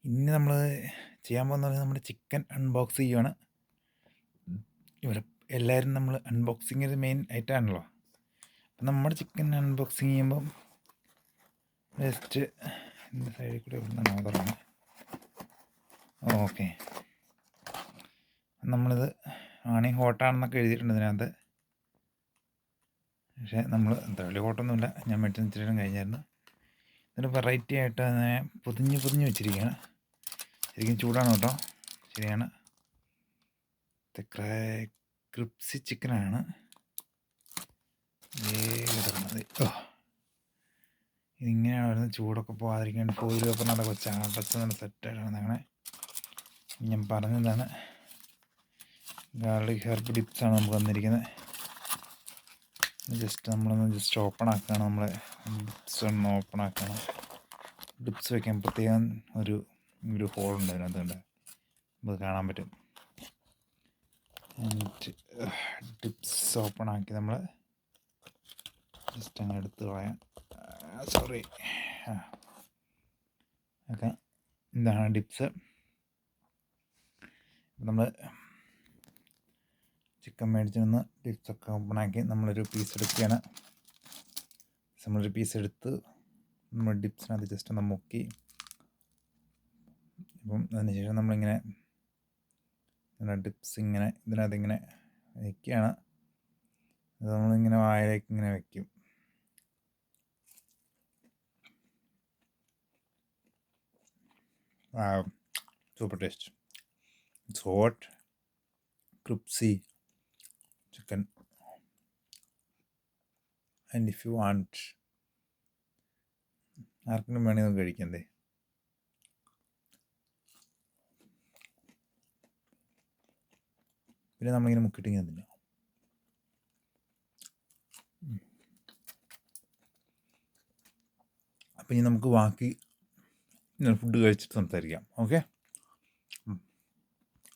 ഇന്ന് നമ്മൾ ചെയ്യാൻ പോകുന്നത് നമ്മുടെ ചിക്കൻ അൺബോക്സ് ചെയ്യുകയാണ്. ഇവിടെ എല്ലാവരും നമ്മൾ അൺബോക്സിങ് ഒരു മെയിൻ ഐറ്റമാണല്ലോ. അപ്പം നമ്മുടെ ചിക്കൻ അൺബോക്സിങ് ചെയ്യുമ്പം ജസ്റ്റ് എൻ്റെ സൈഡിൽ കൂടെ ഒന്നാണ് തുറന്ന് ഓക്കെ. നമ്മളിത് ആണെങ്കിൽ ഹോട്ടാണെന്നൊക്കെ എഴുതിയിട്ടുണ്ട് ഇതിനകത്ത്. പക്ഷേ നമ്മൾ എന്താ വലിയ ഹോട്ടൊന്നുമില്ല. ഞാൻ മേടിച്ച് വെച്ചിട്ടും കഴിഞ്ഞായിരുന്നു. ഇതൊരു വെറൈറ്റി ആയിട്ട് അതിനെ പൊതിഞ്ഞ് വെച്ചിരിക്കുകയാണ്. ശരിക്കും ചൂടാണ് കേട്ടോ, ശരിയാണ്. ക്രിപ്സി ചിക്കനാണ് കിടക്കുന്നത്. ഇതിങ്ങനെയാണ് വരുന്നത്. ചൂടൊക്കെ പോകാതിരിക്കാൻ ഫോയിൽ പേപ്പർ നല്ല കൊച്ചാണ്, ഡ്രസ്സ് നല്ല സെറ്റായിട്ടാണ്. അങ്ങനെ ഞാൻ പറഞ്ഞതാണ്. ഗാർലിക് ഹെർബ് ഡിപ്സാണ് നമുക്ക് വന്നിരിക്കുന്നത്. ജസ്റ്റ് ഓപ്പൺ ആക്കുകയാണ്. നമ്മളെ ഡിപ്സ് ഒന്ന് ഓപ്പൺ ആക്കണം. ഡിപ്സ് വയ്ക്കാൻ പ്രത്യേകം ഒരു ഹോളുണ്ട് അതിനകത്തുണ്ട്, നമുക്ക് കാണാൻ പറ്റും. ഡിപ്സ് ഓപ്പൺ ആക്കി നമ്മൾ ജസ്റ്റ് അങ്ങനെ എടുത്ത് കളയാം. സോറി. ഓക്കെ, ഇതാണ് ഡിപ്സ്. നമ്മൾ ചിക്കൻ മേടിച്ച് നിന്ന് ഡിപ്സൊക്കെ ഓപ്പൺ ആക്കി നമ്മളൊരു പീസ് എടുക്കുകയാണ്. നമ്മളൊരു പീസ് എടുത്ത് നമ്മൾ ഡിപ്സിനകത്ത് ജസ്റ്റ് ഒന്ന് മുക്കി, അപ്പം അതിനുശേഷം നമ്മളിങ്ങനെ ഡിപ്സ് ഇങ്ങനെ ഇതിനകത്ത് ഇങ്ങനെ വയ്ക്കുകയാണ്. അത് നമ്മളിങ്ങനെ വായിലേക്ക് ഇങ്ങനെ വയ്ക്കും. Super taste. It's hot crispy chicken. And if you want, ആർക്കെങ്കിലും വേണമെങ്കിൽ നമുക്ക് കഴിക്കണ്ടേ. പിന്നെ നമ്മളിങ്ങനെ മുക്കിയിട്ടിങ്ങനെ തിന്നാം. അപ്പം ഇനി നമുക്ക് ബാക്കി ഫുഡ് കഴിച്ചിട്ട് സംസാരിക്കാം. ഓക്കെ.